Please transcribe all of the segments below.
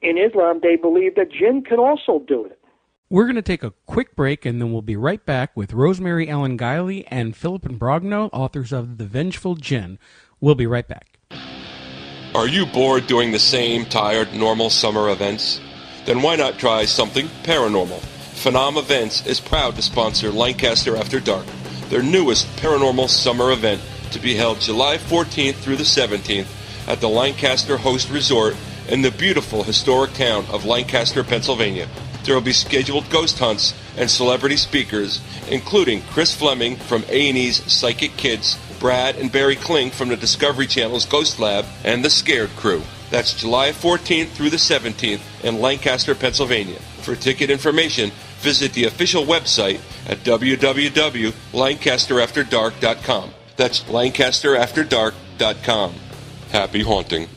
in Islam, they believe that jinn can also do it. We're going to take a quick break, and then we'll be right back with Rosemary Ellen Guiley and Philip Imbrogno, authors of The Vengeful Djinn. We'll be right back. Are you bored doing the same tired, normal summer events? Then why not try something paranormal? Phenom Events is proud to sponsor Lancaster After Dark, their newest paranormal summer event, to be held July 14th through the 17th at the Lancaster Host Resort in the beautiful historic town of Lancaster, Pennsylvania. There will be scheduled ghost hunts and celebrity speakers, including Chris Fleming from A&E's Psychic Kids, Brad and Barry Kling from the Discovery Channel's Ghost Lab, and the Scared Crew. That's July 14th through the 17th in Lancaster, Pennsylvania. For ticket information, visit the official website at www.lancasterafterdark.com. That's lancasterafterdark.com. Happy haunting.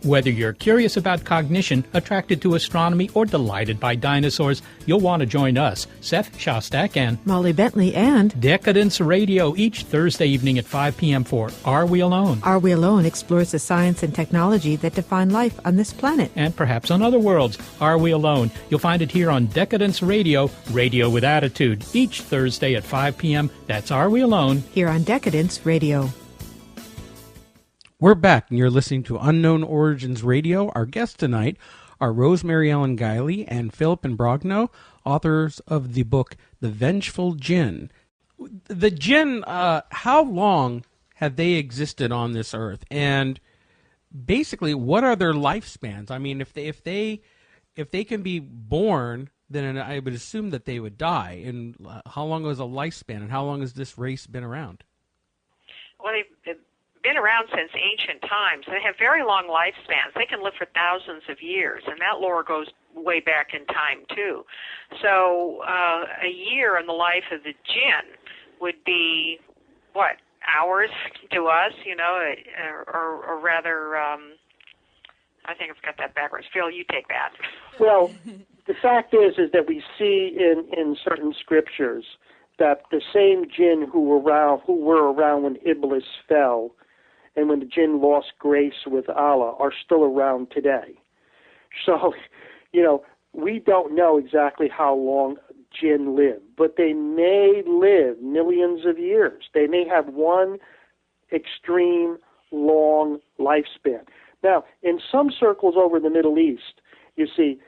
Whether you're curious about cognition, attracted to astronomy, or delighted by dinosaurs, you'll want to join us, Seth Shostak and Molly Bentley and Decadence Radio each Thursday evening at 5 p.m. for Are We Alone? Are We Alone explores the science and technology that define life on this planet. And perhaps on other worlds. Are We Alone? You'll find it here on Decadence Radio, Radio with Attitude, each Thursday at 5 p.m. That's Are We Alone? Here on Decadence Radio. We're back, and you're listening to Unknown Origins Radio. Our guests tonight are Rosemary Ellen Guiley and Philip Imbrogno, authors of the book The Vengeful Djinn. The Djinn, how long have they existed on this earth? And basically, what are their lifespans? I mean, if they can be born, then I would assume that they would die. And how long is a lifespan, and how long has this race been around? Well, they've been around since ancient times. They have very long lifespans. They can live for thousands of years, and that lore goes way back in time, too. So a year in the life of the jinn would be, what, hours to us, you know, or rather, I think I've got that backwards. Phil, you take that. Well, the fact is that we see in certain scriptures that the same jinn who were around when Iblis fell and when the jinn lost grace with Allah are still around today. So, you know, we don't know exactly how long jinn live, but they may live millions of years. They may have one extreme long lifespan. Now, in some circles over the Middle East, you see,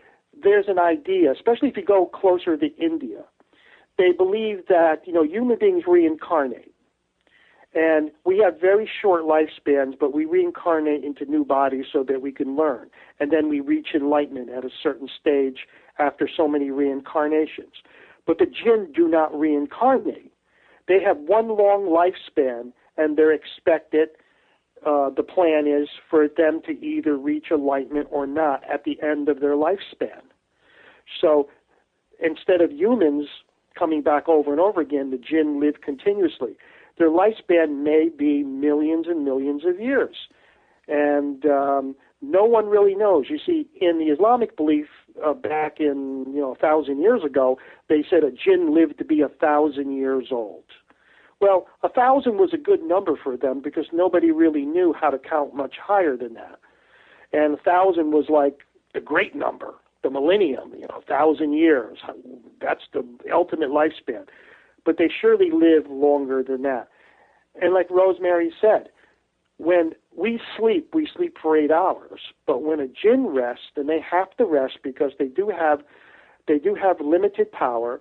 there's an idea, especially if you go closer to India, they believe that, you know, human beings reincarnate. And we have very short lifespans, but we reincarnate into new bodies so that we can learn. And then we reach enlightenment at a certain stage after so many reincarnations. But the jinn do not reincarnate. They have one long lifespan, and they're expected, the plan is for them to either reach enlightenment or not at the end of their lifespan. So instead of humans coming back over and over again, the jinn live continuously. Their lifespan may be millions and millions of years. And no one really knows. You see, in the Islamic belief back in, 1,000 years ago, they said a jinn lived to be 1,000 years old. Well, 1,000 was a good number for them because nobody really knew how to count much higher than that. And 1,000 was like the great number, the millennium, 1,000 years. That's the ultimate lifespan. But they surely live longer than that. And like Rosemary said, when we sleep for 8 hours. But when a jinn rests, then they have to rest because they do have limited power.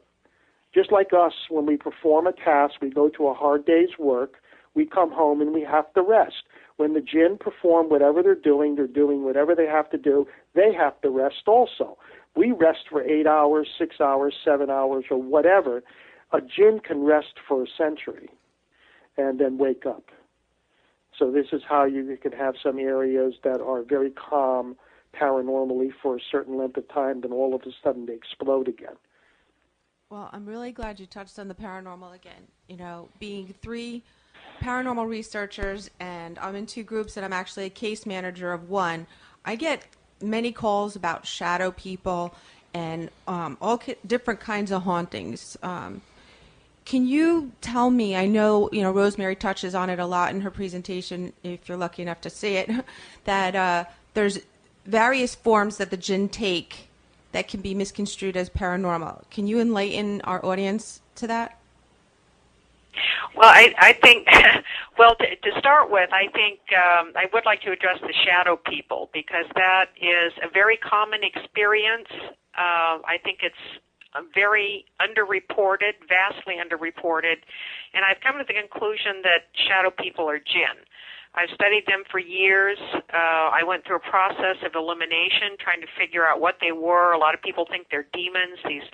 Just like us, when we perform a task, we go to a hard day's work, we come home and we have to rest. When the jinn perform whatever they're doing whatever they have to do, they have to rest also. We rest for 8 hours, 6 hours, 7 hours, or whatever. A jinn can rest for a century and then wake up. So this is how you can have some areas that are very calm paranormally for a certain length of time, then all of a sudden they explode again. Well, I'm really glad you touched on the paranormal again. Being 3 paranormal researchers, and I'm in 2 groups, and I'm actually a case manager of one, I get many calls about shadow people and all different kinds of hauntings. Can you tell me, I know, Rosemary touches on it a lot in her presentation, if you're lucky enough to see it, that there's various forms that the jinn take that can be misconstrued as paranormal. Can you enlighten our audience to that? Well, I think, well, to start with, I think I would like to address the shadow people, because that is a very common experience. I think it's very underreported, vastly underreported, and I've come to the conclusion that shadow people are jinn. I've studied them for years. I went through a process of elimination, trying to figure out what they were. A lot of people think they're demons, these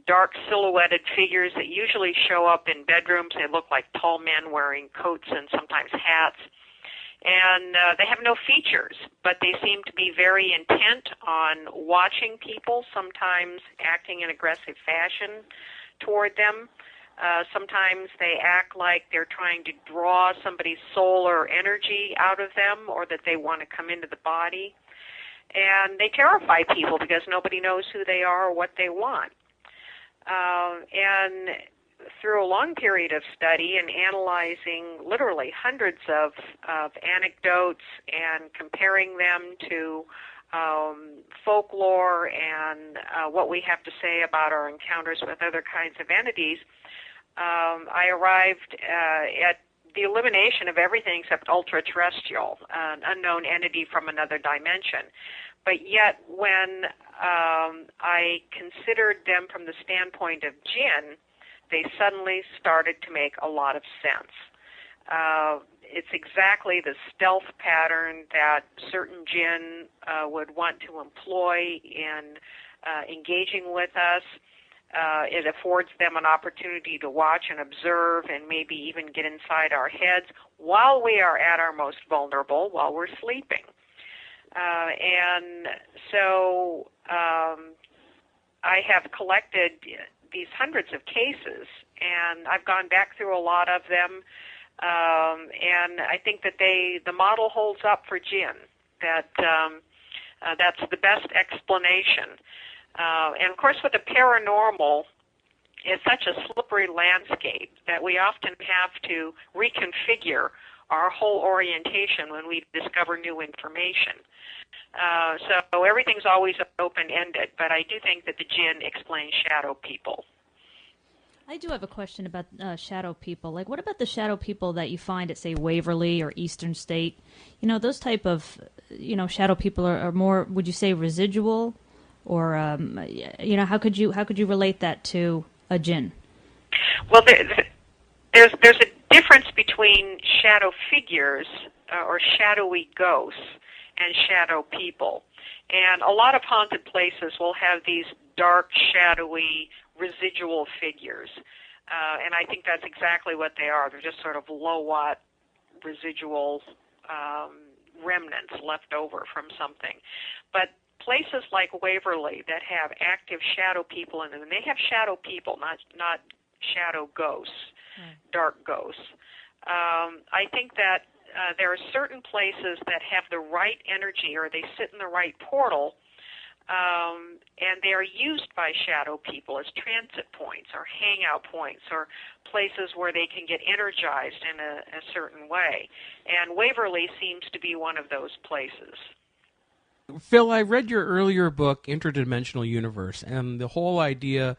dark silhouetted figures that usually show up in bedrooms. They look like tall men wearing coats and sometimes hats. And they have no features, but they seem to be very intent on watching people, sometimes acting in aggressive fashion toward them. Sometimes they act like they're trying to draw somebody's soul or energy out of them, or that they want to come into the body. And they terrify people because nobody knows who they are or what they want. And through a long period of study and analyzing literally hundreds of anecdotes and comparing them to folklore and what we have to say about our encounters with other kinds of entities, I arrived at the elimination of everything except ultra-terrestrial, an unknown entity from another dimension. But yet, when I considered them from the standpoint of jinn, they suddenly started to make a lot of sense. It's exactly the stealth pattern that certain jinn would want to employ in engaging with us. It affords them an opportunity to watch and observe and maybe even get inside our heads while we are at our most vulnerable, while we're sleeping. And so I have collected these hundreds of cases, and I've gone back through a lot of them, and I think that the model holds up for jinn, that that's the best explanation. And of course with the paranormal, it's such a slippery landscape that we often have to reconfigure our whole orientation when we discover new information. So everything's always open-ended, but I do think that the jinn explains shadow people. I do have a question about shadow people. Like, what about the shadow people that you find at, say, Waverly or Eastern State? You know, those type of, shadow people are more, would you say, residual? Or, how could you relate that to a jinn? Well, there's a difference between shadow figures or shadowy ghosts and shadow people. And a lot of haunted places will have these dark, shadowy, residual figures. And I think that's exactly what they are. They're just sort of low-watt residual remnants left over from something. But places like Waverly that have active shadow people in them, and they have shadow people, not shadow ghosts, dark ghosts. I think that there are certain places that have the right energy, or they sit in the right portal, and they are used by shadow people as transit points or hangout points or places where they can get energized in a certain way. And Waverly seems to be one of those places. Phil, I read your earlier book, Interdimensional Universe, and the whole idea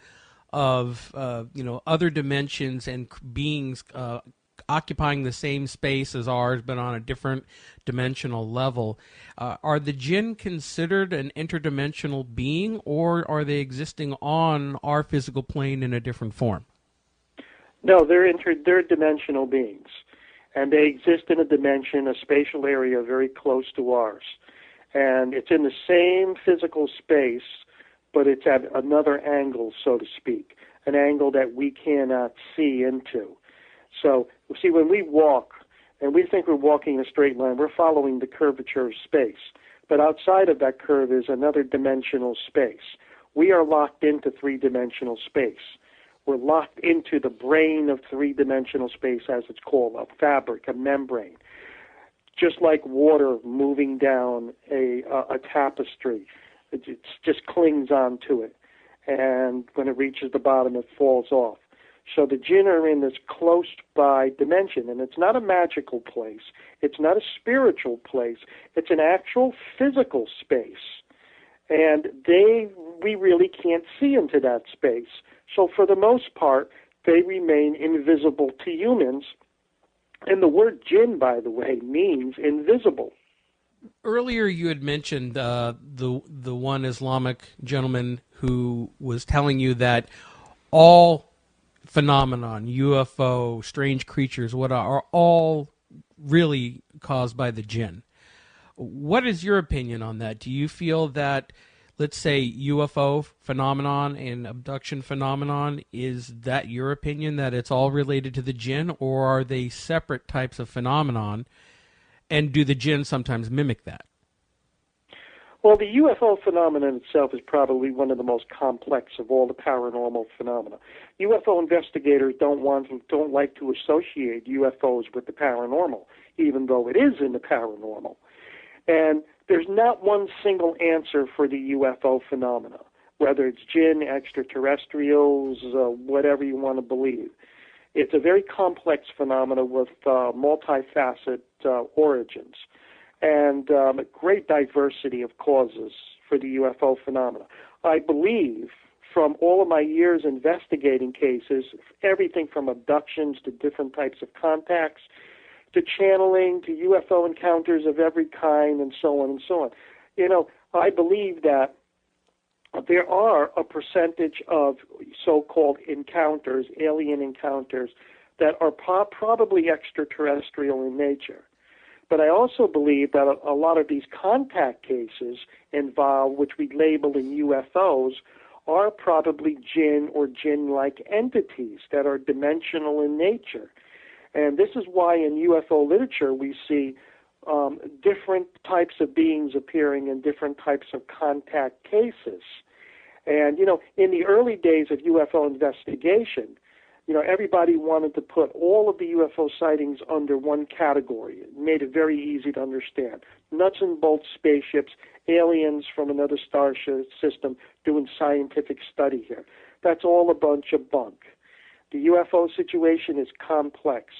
of other dimensions and beings occupying the same space as ours, but on a different dimensional level. Are the jinn considered an interdimensional being, or are they existing on our physical plane in a different form? No, they're dimensional beings, and they exist in a dimension, a spatial area very close to ours. And it's in the same physical space, but it's at another angle, so to speak, an angle that we cannot see into. So, see, when we walk, and we think we're walking in a straight line, we're following the curvature of space. But outside of that curve is another dimensional space. We are locked into three-dimensional space. We're locked into the brain of three-dimensional space, as it's called, a fabric, a membrane. Just like water moving down a tapestry. It just clings on to it. And when it reaches the bottom, it falls off. So the jinn are in this close-by dimension, and it's not a magical place. It's not a spiritual place. It's an actual physical space. And we really can't see into that space. So for the most part, they remain invisible to humans. And the word jinn, by the way, means invisible. Earlier, you had mentioned the one Islamic gentleman who was telling you that all phenomenon, UFO, strange creatures, what are all really caused by the jinn. What is your opinion on that? Do you feel that, let's say, UFO phenomenon and abduction phenomenon, is that your opinion that it's all related to the jinn, or are they separate types of phenomenon, and do the jinn sometimes mimic that? Well, the UFO phenomenon itself is probably one of the most complex of all the paranormal phenomena. UFO investigators don't like to associate UFOs with the paranormal, even though it is in the paranormal. And there's not one single answer for the UFO phenomena, whether it's jinn, extraterrestrials, whatever you want to believe. It's a very complex phenomena with multifaceted origins and a great diversity of causes for the UFO phenomena. I believe from all of my years investigating cases, everything from abductions to different types of contacts, to channeling, to UFO encounters of every kind, and so on and so on. You know, I believe that there are a percentage of so-called encounters, alien encounters, that are probably extraterrestrial in nature. But I also believe that a lot of these contact cases involve, which we label in UFOs, are probably jinn or jinn-like entities that are dimensional in nature. And this is why in UFO literature we see different types of beings appearing in different types of contact cases. And, you know, in the early days of UFO investigation, you know, everybody wanted to put all of the UFO sightings under one category. It made it very easy to understand. Nuts and bolts spaceships, aliens from another star system doing scientific study here. That's all a bunch of bunk. The UFO situation is complex,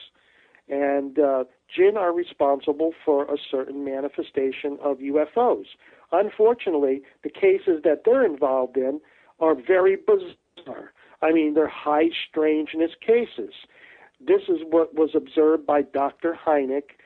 and jinn are responsible for a certain manifestation of UFOs. Unfortunately, the cases that they're involved in are very bizarre. I mean, they're high strangeness cases. This is what was observed by Dr. Hynek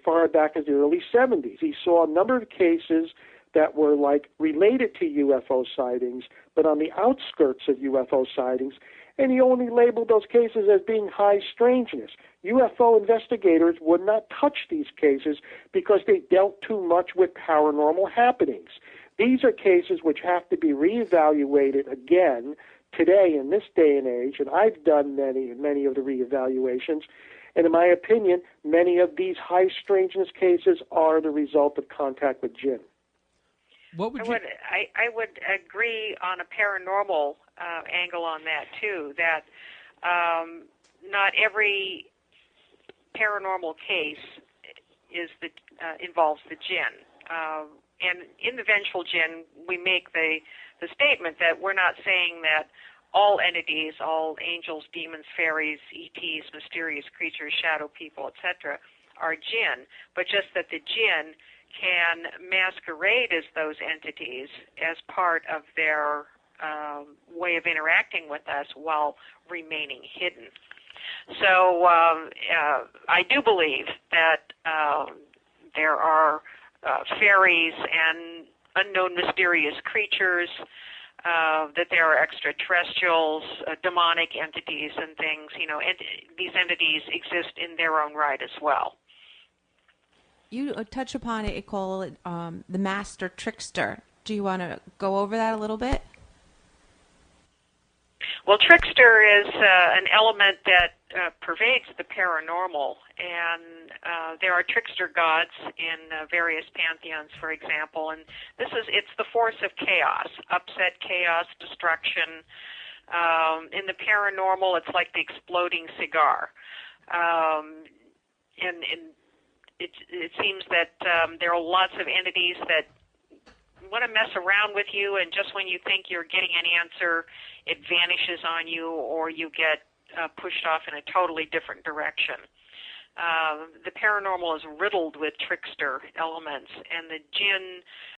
far back as the early 70s. He saw a number of cases that were like related to UFO sightings, but on the outskirts of UFO sightings, and he only labeled those cases as being high strangeness. UFO investigators would not touch these cases because they dealt too much with paranormal happenings. These are cases which have to be reevaluated again today in this day and age, and I've done many of the reevaluations, and in my opinion, many of these high strangeness cases are the result of contact with jinn. What would I would agree on a paranormal angle on that too. That not every paranormal case involves the jinn. And in the Vengeful Djinn, we make the statement that we're not saying that all entities, all angels, demons, fairies, ETs, mysterious creatures, shadow people, etc., are jinn, but just that the jinn can masquerade as those entities as part of their way of interacting with us while remaining hidden. So I do believe that there are fairies and unknown mysterious creatures, that there are extraterrestrials, demonic entities and things. You know, these entities exist in their own right as well. You touch upon it, call it the master trickster. Do you want to go over that a little bit? Well, trickster is an element that pervades the paranormal, and there are trickster gods in various pantheons, for example, and it's the force of chaos, upset, chaos, destruction. In the paranormal, it's like the exploding cigar. And it seems that there are lots of entities that mess around with you, and just when you think you're getting an answer, it vanishes on you, or you get pushed off in a totally different direction. The paranormal is riddled with trickster elements, and the jinn